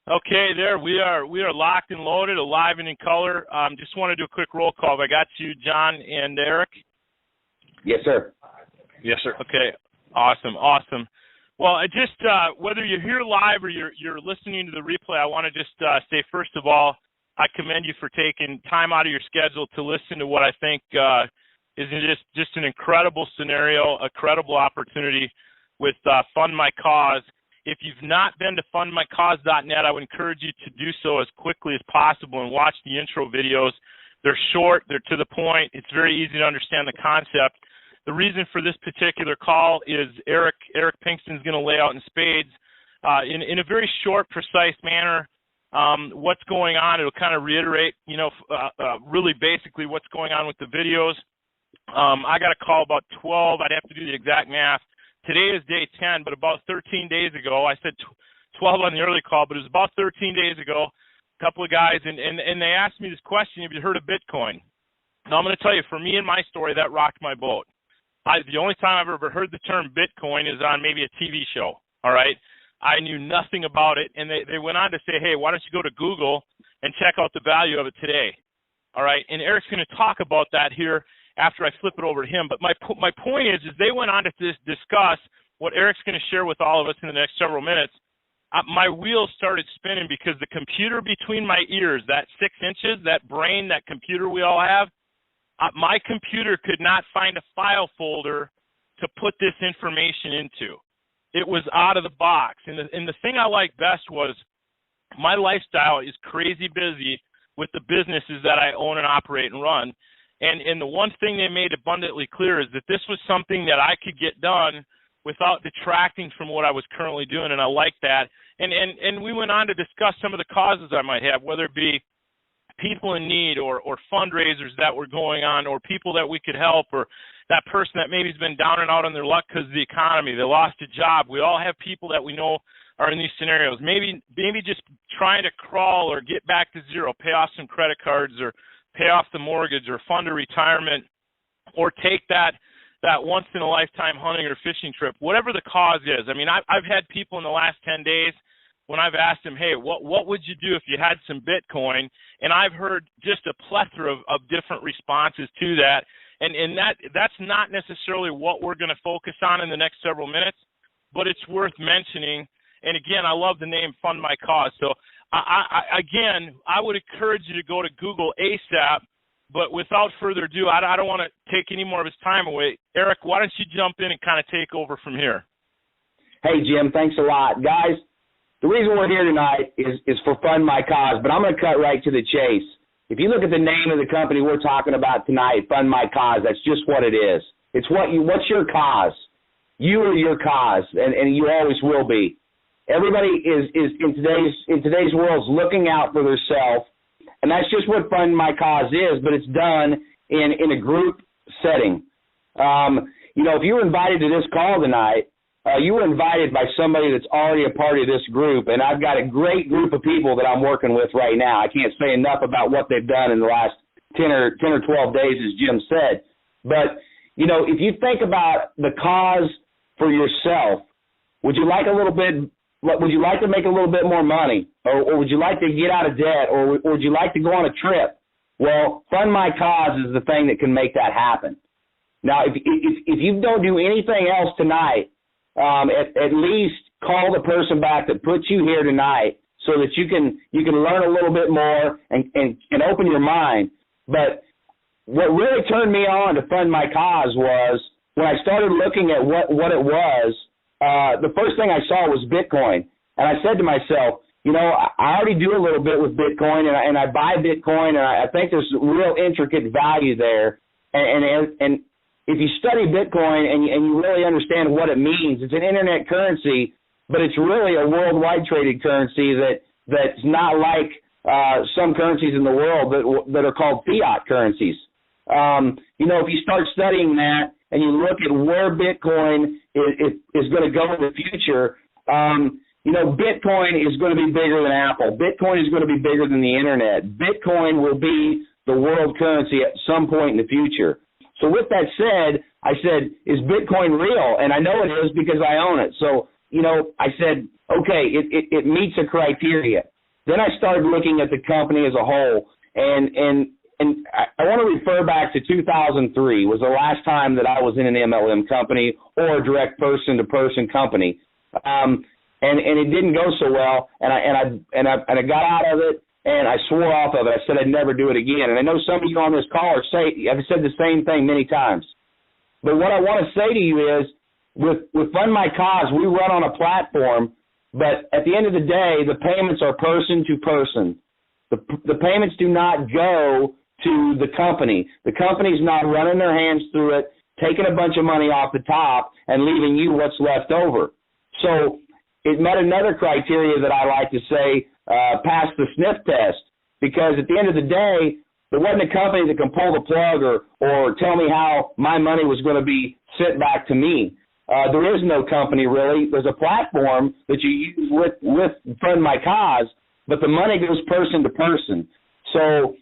Okay, there we are. We are locked and loaded, alive and in color. Just want to do a quick roll call. Have I got you, John and Eric? Yes, sir. Yes, sir. Okay, awesome. Well, I just whether you're here live or you're listening to the replay, I want to just say first of all, I commend you for taking time out of your schedule to listen to what I think is just an incredible scenario, a credible opportunity with FundMyCause. If you've not been to fundmycause.net, I would encourage you to do so as quickly as possible and watch the intro videos. They're short, they're to the point. It's very easy to understand the concept. The reason for this particular call is Eric Pinkston is going to lay out in spades in a very short, precise manner what's going on. It'll kind of reiterate, really basically what's going on with the videos. I got a call about 12. I'd have to do the exact math. Today is day 10, but about 13 days ago, I said 12 on the early call, but it was about 13 days ago, a couple of guys, and they asked me this question, have you heard of Bitcoin? Now, I'm going to tell you, for me and my story, that rocked my boat. The only time I've ever heard the term Bitcoin is on maybe a TV show, all right? I knew nothing about it, and they went on to say, hey, why don't you go to Google and check out the value of it today, all right? And Eric's going to talk about that here after I flip it over to him. But my point is they went on to discuss what Eric's going to share with all of us in the next several minutes. My wheels started spinning because the computer between my ears, that 6 inches, that brain, that computer we all have, my computer could not find a file folder to put this information into. It was out of the box. And the thing I liked best was my lifestyle is crazy busy with the businesses that I own and operate and run. And the one thing they made abundantly clear is that this was something that I could get done without detracting from what I was currently doing, and I liked that. And we went on to discuss some of the causes I might have, whether it be people in need or fundraisers that were going on or people that we could help or that person that maybe has been down and out on their luck because of the economy. They lost a job. We all have people that we know are in these scenarios. Maybe just trying to crawl or get back to zero, pay off some credit cards or pay off the mortgage or fund a retirement or take that once-in-a-lifetime hunting or fishing trip, whatever the cause is. I mean, I've had people in the last 10 days when I've asked them, hey, what would you do if you had some Bitcoin? And I've heard just a plethora of different responses to that. And that's not necessarily what we're going to focus on in the next several minutes, but it's worth mentioning. And, again, I love the name FundMyCause. So, I would encourage you to go to Google ASAP, but without further ado, I don't want to take any more of his time away. Eric, why don't you jump in and kind of take over from here? Hey, Jim, thanks a lot. Guys, the reason we're here tonight is for FundMyCause, but I'm going to cut right to the chase. If you look at the name of the company we're talking about tonight, FundMyCause, that's just what it is. It's what's your cause? You are your cause, and you always will be. Everybody is in today's world is looking out for themselves, and that's just what FundMyCause is, but it's done in a group setting. If you were invited to this call tonight, you were invited by somebody that's already a part of this group, and I've got a great group of people that I'm working with right now. I can't say enough about what they've done in the last 10 or 12 days, as Jim said. But, if you think about the cause for yourself, would you like to make a little bit more money, or would you like to get out of debt, or would you like to go on a trip? Well, FundMyCause is the thing that can make that happen. Now, if you don't do anything else tonight, at least call the person back that put you here tonight so that you can learn a little bit more and open your mind. But what really turned me on to FundMyCause was when I started looking at what it was. The first thing I saw was Bitcoin, and I said to myself, I already do a little bit with Bitcoin, and I buy Bitcoin, and I think there's real intricate value there. And if you study Bitcoin and you really understand what it means, it's an internet currency, but it's really a worldwide traded currency that's not like some currencies in the world that are called fiat currencies. If you start studying that and you look at where Bitcoin is going to go in the future, Bitcoin is going to be bigger than Apple. Bitcoin is going to be bigger than the internet. Bitcoin will be the world currency at some point in the future. So with that said, I said, is Bitcoin real? And I know it is because I own it. So, I said, okay, it meets a criteria. Then I started looking at the company as a whole, and I want to refer back to 2003 was the last time that I was in an MLM company or a direct person-to-person company, and it didn't go so well, and I got out of it, and I swore off of it. I said I'd never do it again, and I know some of you on this call have said the same thing many times. But what I want to say to you is, with FundMyCause, we run on a platform, but at the end of the day, the payments are person to person. The payments do not go to the company. The company's not running their hands through it, taking a bunch of money off the top, and leaving you what's left over. So it met another criteria that I like to say passed the sniff test, because at the end of the day, there wasn't a company that can pull the plug or tell me how my money was going to be sent back to me. There is no company, really. There's a platform that you use with FundMyCause, but the money goes person to person. So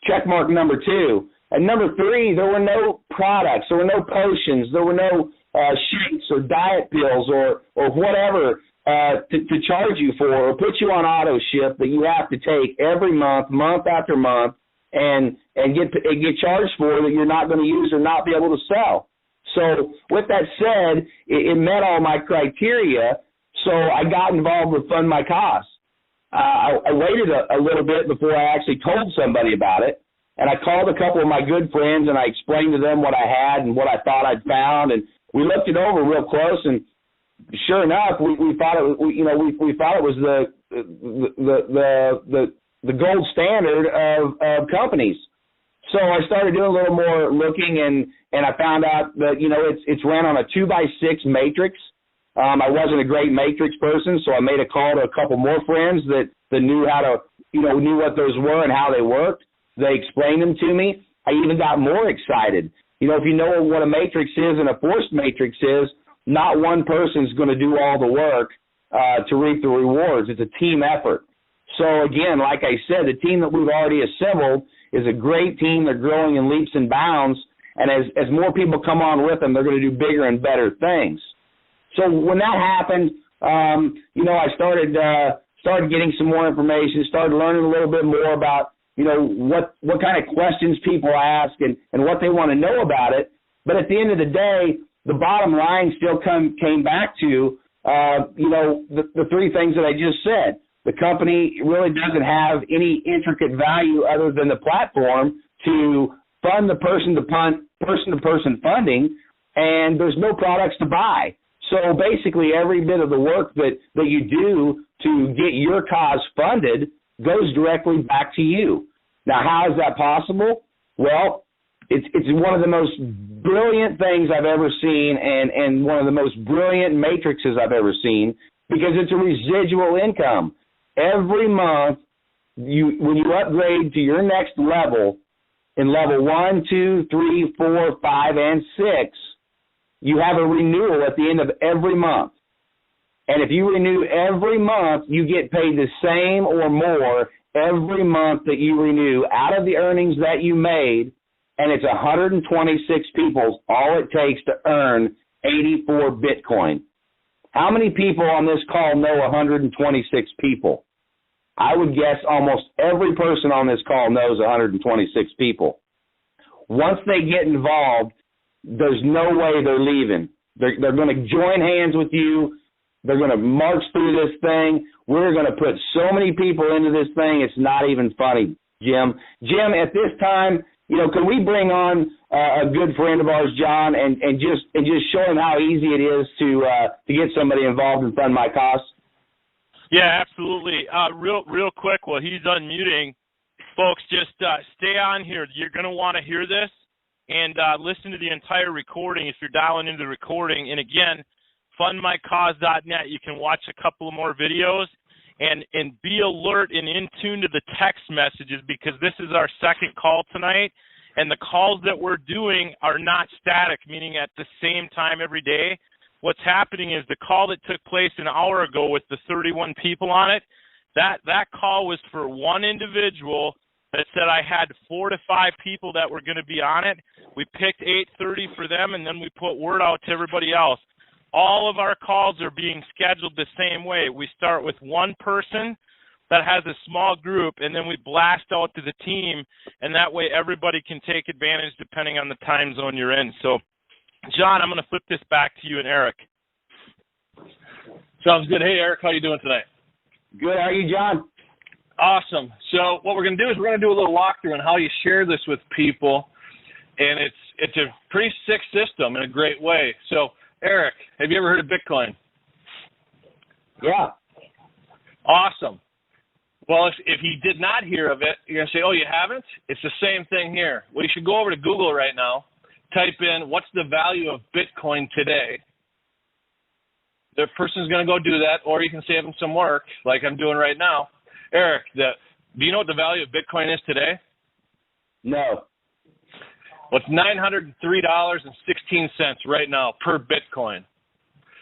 check mark number 2. And number 3, there were no products. There were no potions. There were no shakes or diet pills or whatever to charge you for or put you on auto ship that you have to take every month, month after month, and get charged for that you're not going to use or not be able to sell. So with that said, it met all my criteria, so I got involved with FundMyCause. I waited a little bit before I actually told somebody about it, and I called a couple of my good friends, and I explained to them what I had and what I thought I'd found, and we looked it over real close, and sure enough, we thought it was the gold standard of companies. So I started doing a little more looking, and I found out that, it's ran on a 2x6 matrix. I wasn't a great matrix person, so I made a call to a couple more friends that knew how to, knew what those were and how they worked. They explained them to me. I even got more excited. If you know what a matrix is and a forced matrix is, not one person's going to do all the work to reap the rewards. It's a team effort. So again, like I said, the team that we've already assembled is a great team. They're growing in leaps and bounds, and as more people come on with them, they're going to do bigger and better things. So when that happened, I started getting some more information, started learning a little bit more about, what kind of questions people ask and what they want to know about it. But at the end of the day, the bottom line still came back to, the 3 things that I just said. The company really doesn't have any intricate value other than the platform to fund the person-to-person funding, and there's no products to buy. So basically every bit of the work that you do to get your cause funded goes directly back to you. Now, how is that possible? Well, it's one of the most brilliant things I've ever seen and one of the most brilliant matrices I've ever seen, because it's a residual income. Every month, when you upgrade to your next level, in level 1, 2, 3, 4, 5, and 6, you have a renewal at the end of every month. And if you renew every month, you get paid the same or more every month that you renew out of the earnings that you made, and it's 126 people, all it takes to earn 84 Bitcoin. How many people on this call know 126 people? I would guess almost every person on this call knows 126 people. Once they get involved, there's no way they're leaving. They're going to join hands with you. They're going to march through this thing. We're going to put so many people into this thing, it's not even funny, Jim. Jim, at this time, can we bring on a good friend of ours, John, and just show him how easy it is to get somebody involved in FundMyCause? Yeah, absolutely. Real quick, while he's unmuting, folks, just stay on here. You're going to want to hear this and listen to the entire recording if you're dialing into the recording. And again, FundMyCause.net, you can watch a couple of more videos and be alert and in tune to the text messages, because this is our second call tonight, and the calls that we're doing are not static, meaning at the same time every day. What's happening is the call that took place an hour ago with the 31 people on it, that call was for one individual that said I had 4 to 5 people that were going to be on it. We picked 8:30 for them, and then we put word out to everybody else. All of our calls are being scheduled the same way. We start with one person. that has a small group, and then we blast out to the team, and that way everybody can take advantage depending on the time zone you're in. So, John, I'm going to flip this back to you and Eric. Sounds good. Hey, Eric, how you doing tonight? Good. How are you, John? Awesome. So what we're going to do is we're going to do a little walkthrough on how you share this with people, and it's a pretty sick system in a great way. So, Eric, have you ever heard of Bitcoin? Yeah. Awesome. Well, if you did not hear of it, you're going to say, oh, you haven't? It's the same thing here. Well, you should go over to Google right now, type in what's the value of Bitcoin today. The person's going to go do that, or you can save them some work like I'm doing right now. Eric, do you know what the value of Bitcoin is today? No. Well, it's $903.16 right now per Bitcoin.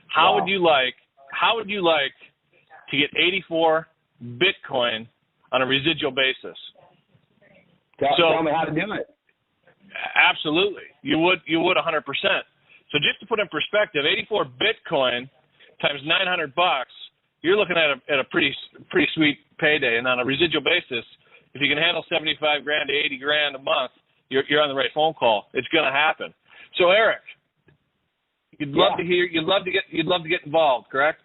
How would you like to get 84 Bitcoin on a residual basis? Tell me how to do it. Absolutely. You would 100%. So just to put in perspective, 84 Bitcoin times $900, you're looking at a pretty sweet payday. And on a residual basis, if you can handle $75,000 to $80,000 a month, you're on the right phone call. It's going to happen. So Eric, you'd love to get involved, correct?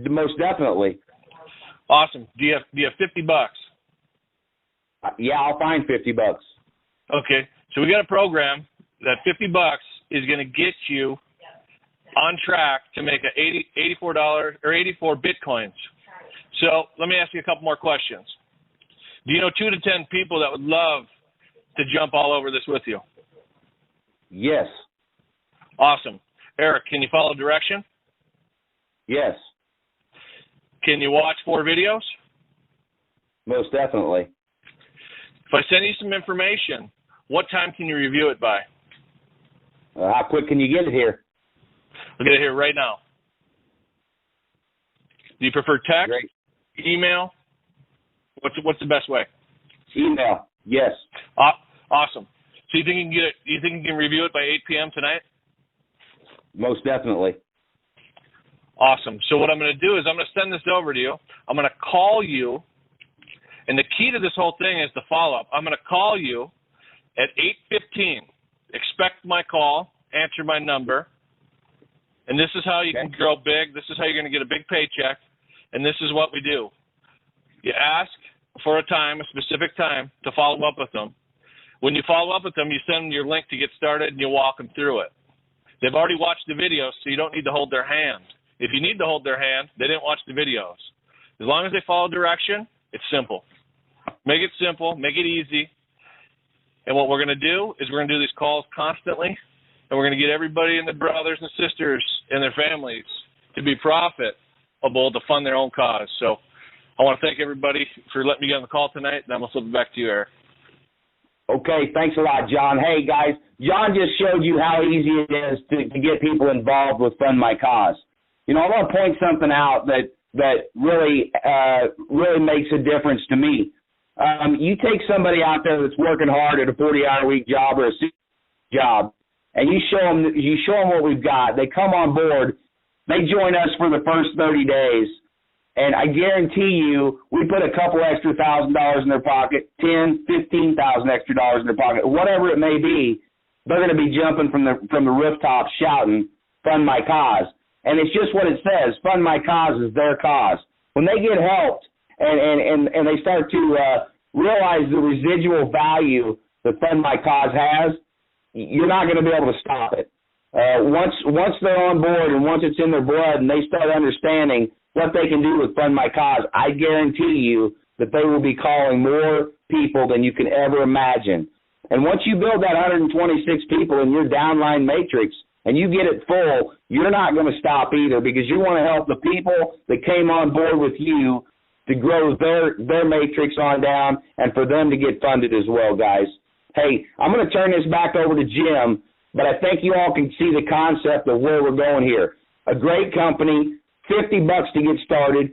Most definitely. Awesome. Do you have $50? Yeah, I'll find $50. Okay. So we got a program that $50 is going to get you on track to make $84 or 84 Bitcoins. So let me ask you a couple more questions. Do you know 2 to 10 people that would love to jump all over this with you? Yes. Awesome. Eric, can you follow direction? Yes. Can you watch 4 videos? Most definitely. If I send you some information, what time can you review it by? How quick can you get it here? I'll get it here right now. Do you prefer text? Great. Email? What's the best way? Email. Yes. Awesome. So you think you can get it? You think you can review it by 8 p.m. tonight? Most definitely. Awesome. So what I'm going to do is I'm going to send this over to you. I'm going to call you, and the key to this whole thing is the follow-up. I'm going to call you at 8:15. Expect my call. Answer my number. And this is how you can grow big. This is how you're going to get a big paycheck. And this is what we do. You ask for a time, a specific time, to follow up with them. When you follow up with them, you send them your link to get started, and you walk them through it. They've already watched the videos, so you don't need to hold their hand. If you need to hold their hand, they didn't watch the videos. As long as they follow direction, it's simple. Make it simple. Make it easy. And what we're going to do is we're going to do these calls constantly, and we're going to get everybody and their brothers and sisters and their families to be profitable to fund their own cause. So I want to thank everybody for letting me get on the call tonight, and I'm going to flip it back to you, Eric. Okay, thanks a lot, John. Hey, guys, John just showed you how easy it is to get people involved with FundMyCause. You know, I want to point something out that really makes a difference to me. You take somebody out there that's working hard at a 40-hour-a-week job or a 60 job, and you show them what we've got. They come on board. They join us for the first 30 days. And I guarantee you, we put a couple extra $1,000 in their pocket, $10,000, $15,000 extra dollars in their pocket, whatever it may be. They're going to be jumping from the rooftops shouting, "Fund my cause." And it's just what it says. Fund my cause is their cause. When they get helped and they start to realize the residual value that Fund My Cause has, you're not going to be able to stop it. Once they're on board and once it's in their blood and they start understanding what they can do with Fund My Cause, I guarantee you that they will be calling more people than you can ever imagine. And once you build that 126 people in your downline matrix and you get it full, you're not going to stop either, because you want to help the people that came on board with you to grow their matrix on down and for them to get funded as well, guys. Hey, I'm going to turn this back over to Jim, but I think you all can see the concept of where we're going here. A great company, $50 to get started,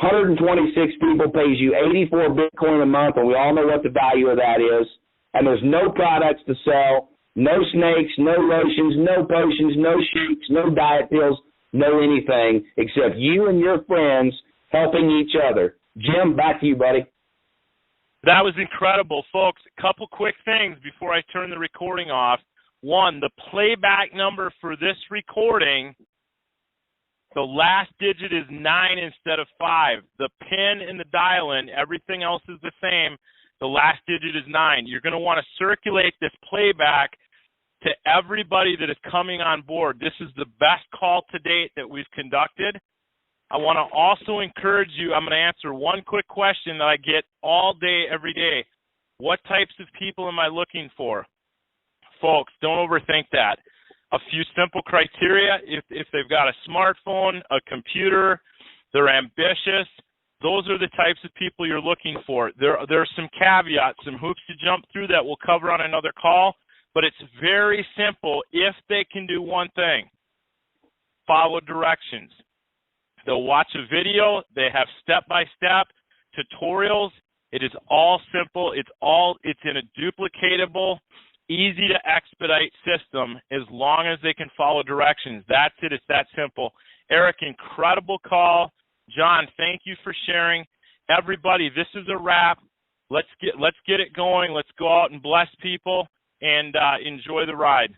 126 people pays you 84 Bitcoin a month, and we all know what the value of that is. And there's no products to sell, no snakes, no lotions, no potions, no shakes, no diet pills, no anything, except you and your friends helping each other. Jim, back to you, buddy. That was incredible, folks. A couple quick things before I turn the recording off. One, the playback number for this recording, the last digit is 9 instead of 5. The PIN and the dial-in, everything else is the same. The last digit is 9. You're going to want to circulate this playback to everybody that is coming on board. This is the best call to date that we've conducted. I want to also encourage you, I'm going to answer one quick question that I get all day, every day. What types of people am I looking for? Folks, don't overthink that. A few simple criteria: if they've got a smartphone, a computer, they're ambitious, those are the types of people you're looking for. There are some caveats, some hoops to jump through that we'll cover on another call, but it's very simple if they can do one thing: follow directions. They'll watch a video. They have step-by-step tutorials. It is all simple. It's in a duplicatable, easy to expedite system as long as they can follow directions. That's it. It's that simple. Eric, incredible call. John, thank you for sharing. Everybody, this is a wrap. Let's get it going. Let's go out and bless people and enjoy the ride.